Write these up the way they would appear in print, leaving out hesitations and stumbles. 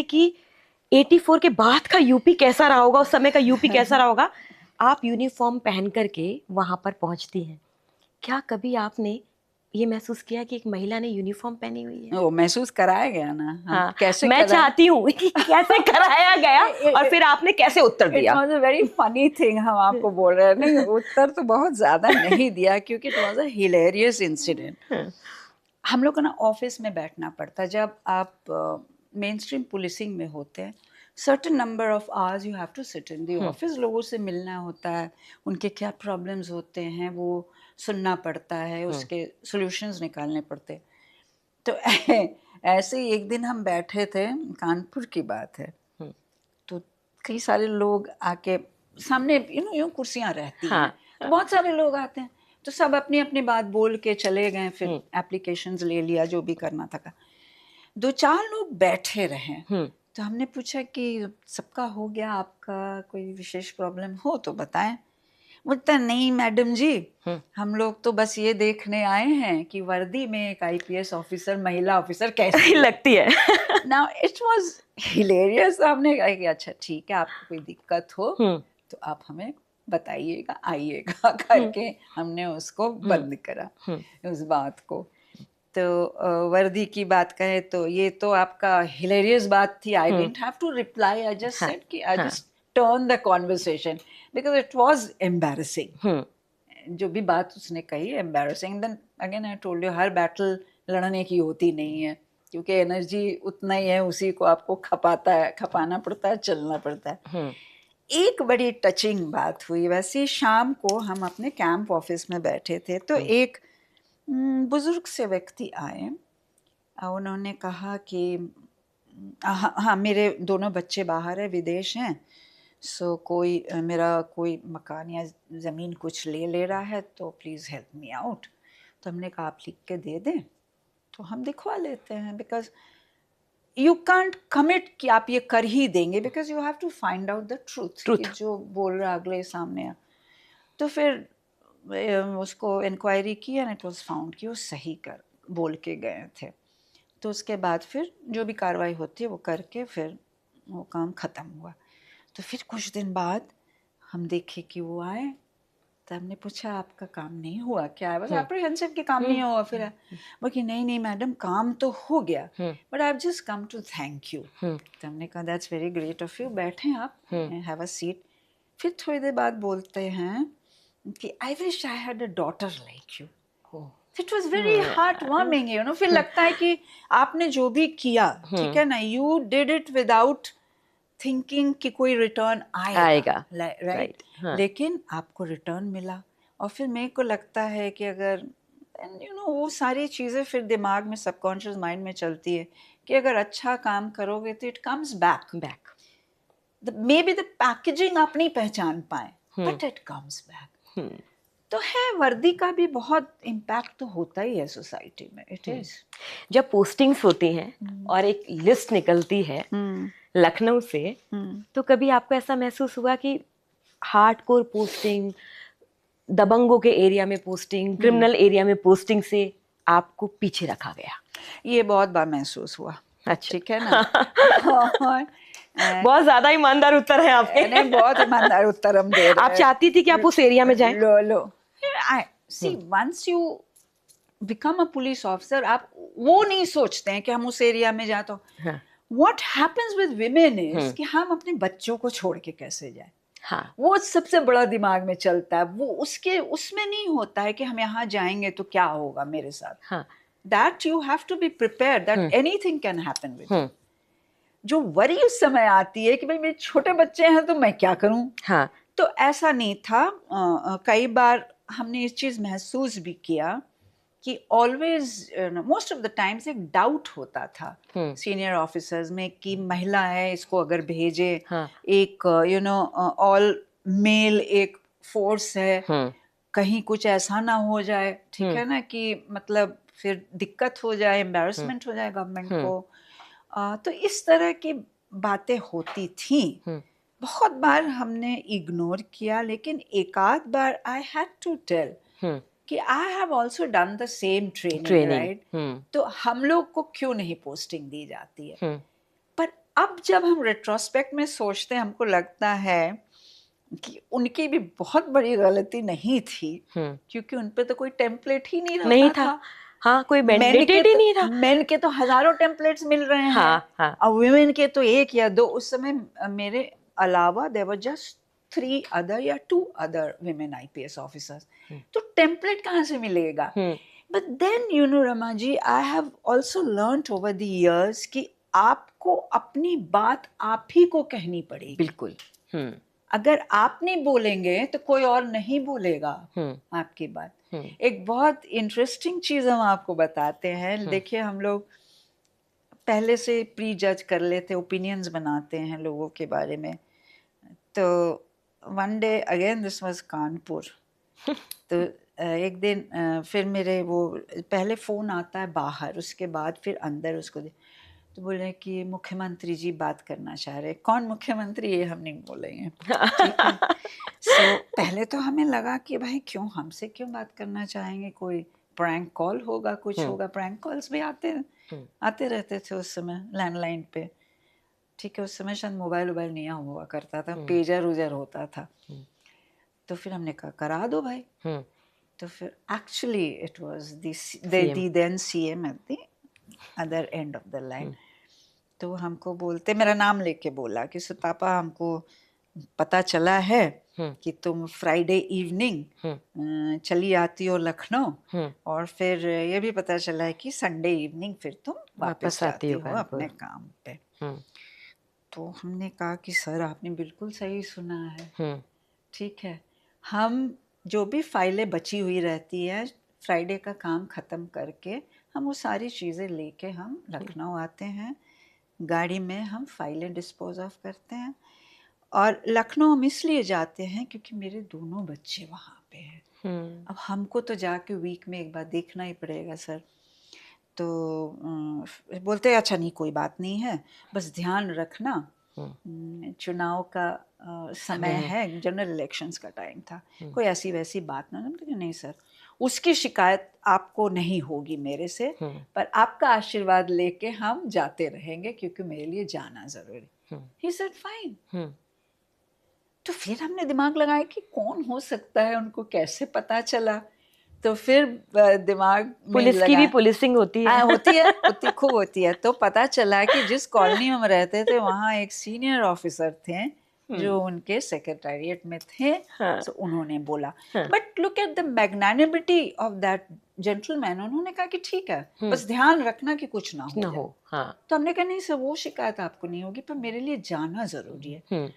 कि 84 के बाद का यूपी कैसा रहा होगा, उस समय का यूपी कैसा रहा होगा। आप यूनिफॉर्म पहन करके वहां पर पहुंचती हैं, क्या कभी आपने ये महसूस किया कि एक महिला ने यूनिफॉर्म पहनी हुई है? वो महसूस कराया गया ना, हम हाँ, कैसे मैं चाहती हूँ कि कैसे कराया गया और फिर आपने कैसे उत्तर इट दिया? Was a very funny thing. हम आपको बोल रहे हैं, नहीं उत्तर तो बहुत ज्यादा नहीं दिया क्योंकि it was a hilarious incident. हम लोग को ना ऑफिस में बैठना पड़ता है जब आप मेन स्ट्रीम पुलिसिंग में होते हैं। Certain number of hours you have to sit in the office, लोगों से मिलना होता है, उनके क्या प्रॉब्लम्स होते हैं वो सुनना पड़ता है, उसके सॉल्यूशंस निकालने पड़ते हैं। तो ऐसे ही एक दिन हम बैठे थे, कानपुर की बात है, तो कई सारे लोग आके सामने यूं कुर्सियां रहती हैं, तो बहुत सारे लोग आते हैं, तो सब अपनी अपनी बात बोल के चले गए, फिर एप्लीकेशंस ले लिया, जो भी करना था। 2-4 लोग बैठे रहे, तो हमने पूछा कि सबका हो गया, आपका कोई विशेष प्रॉब्लम हो तो बताएं। बोलता नहीं मैडम जी, हम लोग तो बस ये देखने आए हैं कि वर्दी में एक आईपीएस ऑफिसर, महिला ऑफिसर कैसी लगती है। Now it was hilarious. हमने कहा कि अच्छा ठीक है, आपको कोई दिक्कत हो तो आप हमें बताइएगा, आइएगा करके हमने उसको बंद करा उस बात को। तो वर्दी की बात करें तो ये तो आपका हिलेरियस बात थी। I didn't have to reply, I just said कि I just turn the conversation because it was embarrassing. जो भी बात उसने कही embarrassing. Then again I told you, हर बैटल लड़ने की होती नहीं है, क्योंकि एनर्जी उतना ही है, उसी को आपको खपाना पड़ता है, चलना पड़ता है। एक बड़ी टचिंग बात हुई। वैसे शाम को हम अपने कैंप ऑफिस में बैठे थे, तो एक बुजुर्ग से व्यक्ति आए। उन्होंने कहा कि हाँ मेरे दोनों बच्चे बाहर है, विदेश हैं, सो कोई मेरा कोई मकान या ज़मीन कुछ ले रहा है, तो प्लीज़ हेल्प मी आउट। तो हमने कहा आप लिख के दे दें तो हम दिखवा लेते हैं, बिकॉज यू कांट कमिट कि आप ये कर ही देंगे, because you have to find out the truth कि जो बोल रहा अगले सामने आ। तो फिर उसको इंक्वायरी की एंड इट वाज फाउंड कि वो सही कर बोल के गए थे। तो उसके बाद फिर जो भी कार्रवाई होती है वो करके फिर वो काम ख़त्म हुआ। तो फिर कुछ दिन बाद हम देखे कि वो आए, तो हमने पूछा आपका काम नहीं हुआ क्या? बस एप्रीहेंसिव कि काम नहीं हुआ। फिर वो कि नहीं मैडम, काम तो हो गया, but I have just come to thank you. तो हमने कहा that's very great of you, बैठें आप, हैव अ सीट। फिर थोड़ी देर बाद बोलते हैं कि I wish I had a daughter like you. It was very heart warming, you know. फिर लगता है कि आपने जो भी किया, ठीक है ना, you did it without thinking कि कोई रिटर्न आएगा, राइट? लेकिन आपको रिटर्न मिला। और फिर मेरे को लगता है कि अगर यू नो वो सारी चीज़ें फिर दिमाग में, सबकॉन्शियस माइंड में चलती है कि अगर अच्छा काम करोगे तो it comes back. May be the packaging आप नहीं पहचान पाए, बट इट कम्स बैक। तो है, वर्दी का भी बहुत इम्पैक्ट तो होता ही है सोसाइटी में। It is. जब पोस्टिंग्स होती हैं और एक लिस्ट निकलती है लखनऊ से, तो कभी आपको ऐसा महसूस हुआ कि हार्डकोर पोस्टिंग, दबंगों के एरिया में पोस्टिंग, क्रिमिनल एरिया में पोस्टिंग से आपको पीछे रखा गया? ये बहुत बार महसूस हुआ। अच्छा, ठीक है ना। बहुत ज्यादा ईमानदार उत्तर है आपके। नहीं, बहुत ईमानदार उत्तर हम दे रहे हैं। आप चाहती थी कि आप उस एरिया में जाएं? लो see, once you become a police officer, आप वो नहीं सोचते हैं कि हम उस एरिया में जाए। तो what happens with women is कि हम अपने बच्चों को छोड़ के कैसे जाए। वो सबसे बड़ा दिमाग में चलता है। वो उसमें नहीं होता है कि हम यहाँ जाएंगे तो क्या होगा मेरे साथ। That you have to be prepared that anything can happen with. जो वरी उस समय आती है कि भाई मेरे छोटे बच्चे हैं तो मैं क्या करूं। तो ऐसा नहीं था। कई बार हमने इस चीज महसूस भी किया कि always most of the times एक डाउट होता था सीनियर ऑफिसर्स में कि महिला है, इसको अगर भेजे, एक यू नो ऑल मेल एक फोर्स है, कहीं कुछ ऐसा ना हो जाए, ठीक है ना, कि मतलब फिर दिक्कत हो जाए, एम्बैरेसमेंट हो जाए गवर्नमेंट को। तो इस तरह की बातें होती थी। बहुत बार हमने इग्नोर किया, लेकिन एक आध बार आई हैड टू टेल कि आई have also done the same training, right? तो हम लोग को क्यों नहीं पोस्टिंग दी जाती है? पर अब जब हम रेट्रोस्पेक्ट में सोचते हैं, हमको लगता है कि उनकी भी बहुत बड़ी गलती नहीं थी, क्योंकि उन पे तो कोई टेम्पलेट ही नहीं था। हाँ, कोई मैंडेटेड ही नहीं था। मेन के तो हजारों टेम्पलेट्स मिल रहे हैं। हाँ. और वुमेन के तो 1 या 2। उस समय मेरे अलावा देयर वर जस्ट 3 अदर या 2 अदर women IPS ऑफिसर्स। तो टेम्पलेट कहाँ से मिलेगा? But then you know Rama ji, I have also learned over the years कि आपको अपनी बात आप ही को कहनी पड़ेगी। बिल्कुल। अगर आप नहीं बोलेंगे तो कोई और नहीं बोलेगा आपकी बात। एक बहुत इंटरेस्टिंग चीज हम आपको बताते हैं। देखिए, हम लोग पहले से प्री जज कर लेते, ओपिनियंस बनाते हैं लोगों के बारे में। तो one day again, this was Kanpur, तो एक दिन फिर मेरे वो पहले फ़ोन आता है बाहर, उसके बाद फिर अंदर उसको तो बोले कि मुख्यमंत्री जी बात करना चाह रहे। कौन मुख्यमंत्री, ये हम नहीं बोलेंगे, ठीक है। सो पहले तो हमें लगा कि भाई क्यों, हमसे क्यों बात करना चाहेंगे, कोई प्रैंक कॉल होगा, कुछ होगा। प्रैंक कॉल्स भी आते रहते थे उस समय लैंडलाइन पे, ठीक है। उस समय शायद मोबाइल नहीं हुआ करता था, पेजर उजर होता था। तो फिर हमने कहा करा दो भाई। तो फिर actually it was the then CM at the other end of the line. तो हमको बोलते, मेरा नाम लेके बोला कि सुतापा, हमको पता चला है कि तुम फ्राइडे इवनिंग चली आती हो लखनऊ, और फिर ये भी पता चला है कि संडे इवनिंग फिर तुम वापस आती हो अपने काम पे। तो हमने कहा कि सर आपने बिल्कुल सही सुना है, ठीक है। हम जो भी फाइलें बची हुई रहती है, फ्राइडे का काम ख़त्म करके हम वो सारी चीज़ें लेके हम लखनऊ आते हैं। गाड़ी में हम फाइलें डिस्पोज ऑफ करते हैं। और लखनऊ हम इसलिए जाते हैं क्योंकि मेरे दोनों बच्चे वहाँ पे हैं। अब हमको तो जाके वीक में एक बार देखना ही पड़ेगा सर। तो बोलते अच्छा नहीं, कोई बात नहीं है, बस ध्यान रखना चुनाव का समय है, जनरल इलेक्शंस का टाइम था, कोई ऐसी वैसी बात ना। नहीं सर, उसकी शिकायत आपको नहीं होगी मेरे से, पर आपका आशीर्वाद लेके हम जाते रहेंगे क्योंकि मेरे लिए जाना जरूरी। He said fine. तो फिर हमने दिमाग लगाया कि कौन हो सकता है, उनको कैसे पता चला। तो फिर दिमाग में पुलिस की भी पुलिसिंग होती है। होती खूब होती है। तो पता चला कि जिस कॉलोनी में हम रहते थे वहाँ एक सीनियर ऑफिसर थे जो उनके सेक्रेटेरिएट में थे। तो उन्होंने बोला, but look at the magnanimity of that gentleman. उन्होंने कहा कि ठीक है, बस ध्यान रखना कि कुछ ना हो। तो हमने कहा नहीं सर, वो शिकायत आपको नहीं होगी, पर मेरे लिए जाना जरूरी है।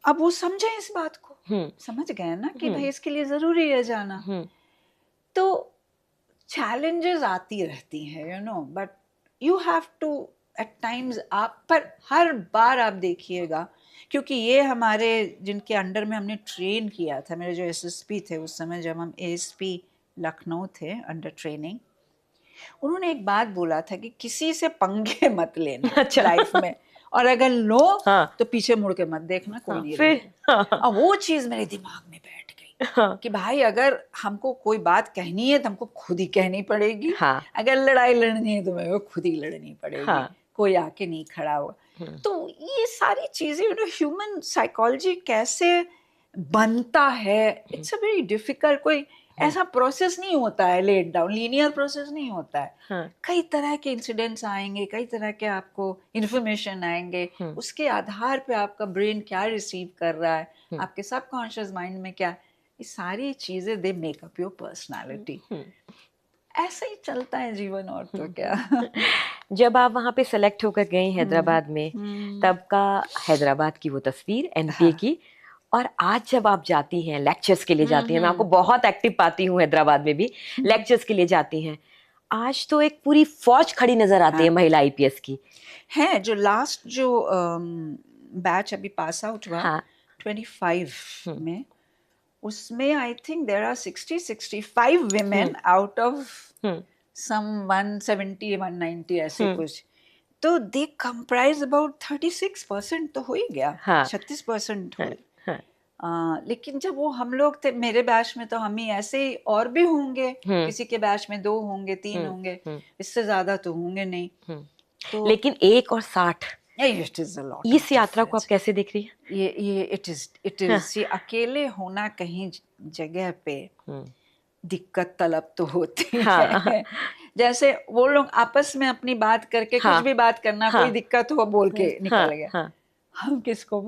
अब वो समझे इस बात को, समझ गए ना कि भाई इसके लिए जरूरी है जाना। तो चैलेंजेस आती रहती हैं, you know, but you have to at times. आप पर हर बार आप देखिएगा, क्योंकि ये हमारे जिनके अंडर में हमने ट्रेन किया था, मेरे जो एसएसपी थे उस समय जब हम एएसपी लखनऊ थे अंडर ट्रेनिंग, उन्होंने एक बात बोला था कि किसी से पंगे मत लेना। अच्छा। लाइफ में, और अगर लो तो पीछे मुड़ के मत देखना, कोई नहीं रहेगा। और वो चीज मेरे दिमाग में बैठ गई कि भाई अगर हमको कोई बात कहनी है तो हमको खुद ही कहनी पड़ेगी। अगर लड़ाई लड़नी है तो मेरे को खुद ही लड़नी पड़ेगी, कोई आके नहीं खड़ा हुआ। तो ये सारी चीजें, यू नो, ह्यूमन साइकोलॉजी कैसे बनता है, इट्स अ वेरी डिफिकल्ट। कोई ऐसा प्रोसेस नहीं होता है, लेट डाउन लीनियर प्रोसेस नहीं होता है। कई तरह के इंसिडेंट्स आएंगे, कई तरह के आपको इंफॉर्मेशन आएंगे, उसके आधार पे आपका ब्रेन क्या रिसीव कर रहा है, आपके सबकॉन्शियस माइंड में क्या, ये सारी चीजें they make up your personality. ऐसा ही चलता है जीवन, और तो क्या। जब आप वहाँ पे सेलेक्ट होकर गए हैदराबाद में, तब का हैदराबाद की वो तस्वीर, एमपी की, और आज जब आप जाती हैं लेक्चर्स के लिए जाती हैं, मैं आपको बहुत एक्टिव पाती हूँ हैदराबाद में भी, लेक्चर्स के लिए जाती हैं, आज तो एक पूरी फौज खड़ी नजर आती है महिला आईपीएस की। है जो लास्ट जो बैच अभी पास आउट हुआ 25 में, उसमें I think there are 65 women out of some 170 190 ऐसे कुछ। तो दे कंप्राइज अबाउट 36% तो हो ही गया, 36% हो। लेकिन जब वो हम लोग थे, मेरे बैच में तो हम ही ऐसे ही, और भी होंगे, किसी के बैच में 2 होंगे 3 होंगे, इससे ज्यादा तो होंगे नहीं। तो लेकिन 1 और 60 It is a lot. इस यात्रा को आप कैसे देख रही हैं? ये it is ये अकेले होना कहीं जगह पे दिक्कत तलब तो होती है। जैसे वो लोग आपस में अपनी बात करके कुछ भी बात करना, कोई दिक्कत हो बोल के निकल गया। हम किसको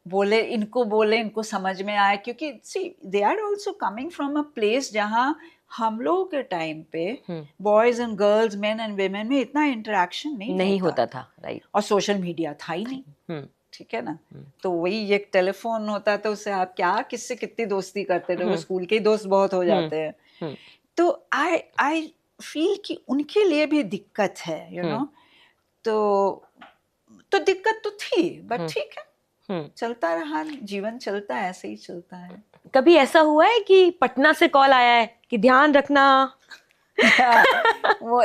बोले इनको समझ में आए, क्योंकि see they are also coming from a place जहाँ हम लोगों के टाइम पे boys and girls, main and women में इतना इंटरेक्शन नहीं होता था, राइट, और सोशल मीडिया था ही नहीं, ठीक है ना। तो वही एक टेलीफोन होता था, उससे आप क्या किससे कितनी दोस्ती करते थे, वो स्कूल के दोस्त बहुत हो जाते हैं। तो आई फील कि उनके लिए भी दिक्कत है, यू नो। तो दिक्कत तो थी, बट ठीक है, चलता रहा, जीवन चलता है, ऐसे ही चलता है। कभी ऐसा हुआ है कि पटना से कॉल आया है कि ध्यान रखना? वो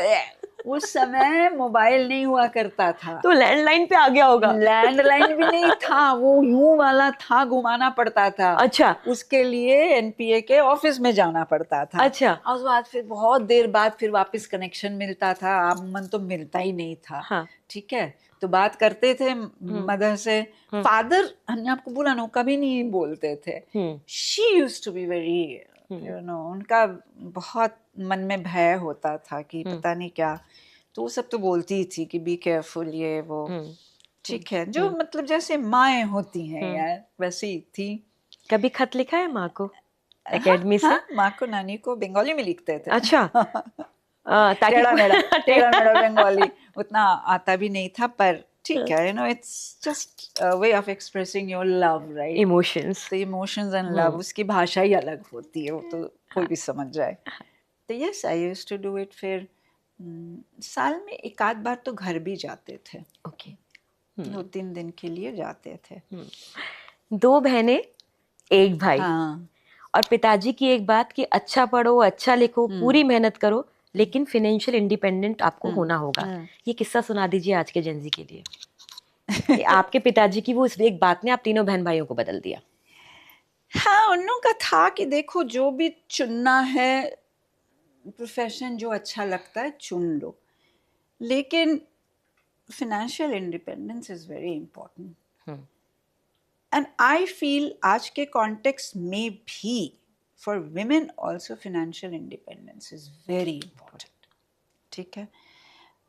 उस समय मोबाइल नहीं हुआ करता था, तो लैंडलाइन पे आ गया होगा। लैंडलाइन भी नहीं था, वो यूं वाला था, घुमाना पड़ता था। अच्छा, उसके लिए एनपीए के ऑफिस में जाना पड़ता था। अच्छा, और उसके बाद फिर बहुत देर बाद फिर वापस कनेक्शन मिलता था, आमन तो मिलता ही नहीं था। हाँ। ठीक है, तो बात करते थे मदर से। फादर, हमने आपको बोला ना, कभी नहीं बोलते थे। She used to be very, you know, उनका बहुत मन में भय होता था कि पता नहीं क्या, तो वो सब तो बोलती ही थी कि बी केयरफुल, ये वो, ठीक है, जो मतलब जैसे माएँ होती हैं यार, वैसे ही थी। कभी खत लिखा है माँ को एकेडमी से? माँ को, नानी को बंगाली में लिखते थे। अच्छा। ताकि टेढ़ा मेढ़ा बंगाली उतना आता भी नहीं था, पर ठीक है, you know, it's just way of expressing your love, right, emotions. तो इमोशंस एंड लव, उसकी भाषा ही अलग होती है, वो तो कोई भी समझ जाए। तो yes, I used to do it. फिर साल में एक आध बार तो घर भी जाते थे। ओके। 2-3 दिन के लिए जाते थे। 2 बहनें, 1 भाई। हाँ। और पिताजी की एक बात कि अच्छा पढ़ो, अच्छा लिखो, पूरी मेहनत करो, लेकिन फाइनेंशियल इंडिपेंडेंट आपको होना होगा। ये किस्सा सुना दीजिए आज के जेंजी के लिए कि आपके पिताजी की वो इस एक बात ने आप तीनों बहन भाइयों को बदल दिया। हाँ, उन लोगों का था कि देखो, जो भी चुनना है प्रोफेशन, जो अच्छा लगता है चुन लो, लेकिन financial independence is very important. And I feel आज के कॉन्टेक्स्ट में भी for women also financial independence is very important. ठीक है,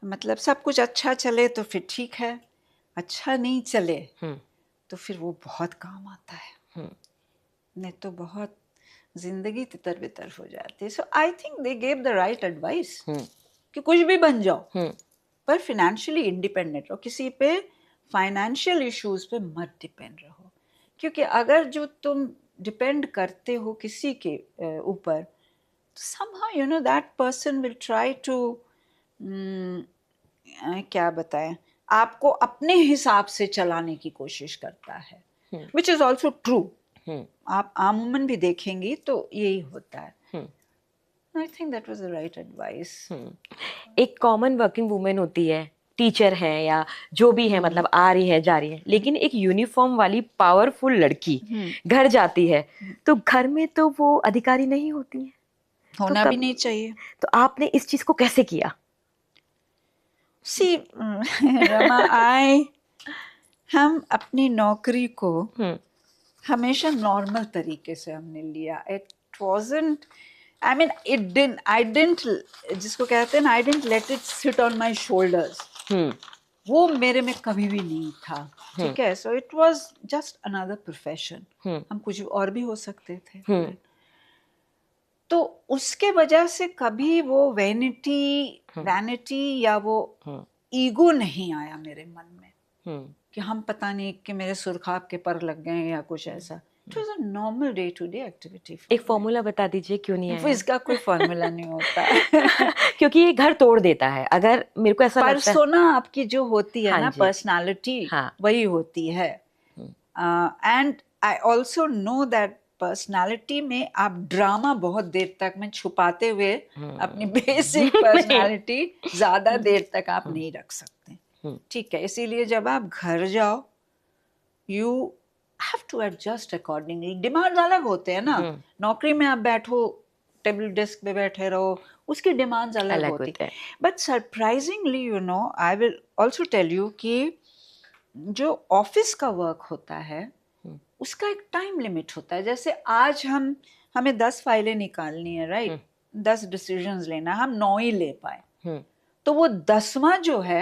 मतलब सब कुछ अच्छा चले तो फिर ठीक है, अच्छा नहीं चले तो फिर वो बहुत काम आता है, नहीं तो बहुत जिंदगी तितर बितर हो जाती है। So I think they gave the right advice कि कुछ भी बन जाओ, पर फाइनेंशियली इंडिपेंडेंट रहो, किसी पे फाइनेंशियल इश्यूज पे मत डिपेंड रहो, क्योंकि अगर जो तुम डिपेंड करते हो किसी के ऊपर, तो somehow you know that person will try to क्या बताएं, आपको अपने हिसाब से चलाने की कोशिश करता है, which is also true। आप आमूमन भी देखेंगी तो यही होता है। I think that was the right advice। एक कॉमन वर्किंग वुमेन होती है, टीचर है या जो भी है, मतलब आ रही है जा रही है, लेकिन एक यूनिफॉर्म वाली पावरफुल लड़की घर जाती है तो घर में तो वो अधिकारी नहीं होती है, होना भी नहीं चाहिए। तो आपने इस चीज को कैसे किया? See, रमा, हम अपनी नौकरी को हमेशा नॉर्मल तरीके से हमने लिया। It wasn't, I mean, I didn't, जिसको कहते हैं ना, I didn't let it sit on my shoulders। वो मेरे में कभी भी नहीं था, ठीक है। So it was just another profession। हम कुछ और भी हो सकते थे। तो उसके वजह से कभी वो वैनिटी या वो ईगो नहीं आया मेरे मन में कि हम पता नहीं कि मेरे सुरखाब के पर लग गए या कुछ ऐसा। It was a normal day-to-day activity। एक फॉर्मूला बता दीजिए क्यों नहीं आया? इसका कोई फॉर्मूला नहीं होता क्योंकि ये घर तोड़ देता है। अगर मेरे को ऐसा लगता है, पर्सोना आपकी जो होती है ना, पर्सनालिटी, वही होती है। And I also know that personality में आप ड्रामा बहुत देर तक में छुपाते हुए अपनी बेसिक पर्सनालिटी ज्यादा देर तक आप नहीं रख सकते, ठीक है। इसीलिए जब आप घर जाओ, you have to adjust accordingly. Demands अलग होते हैं ना, नौकरी में आप बैठो, टेबल डेस्क पे बैठे रहो, उसकी डिमांड्स अलग होती है। But surprisingly, you know, I will also tell you कि जो ऑफिस का वर्क होता है उसका एक टाइम लिमिट होता है। जैसे आज हमें 10 फाइलें निकालनी है, राइट, 10 डिसीजंस लेना, हम 9 ही ले पाए, तो वो 10वां जो है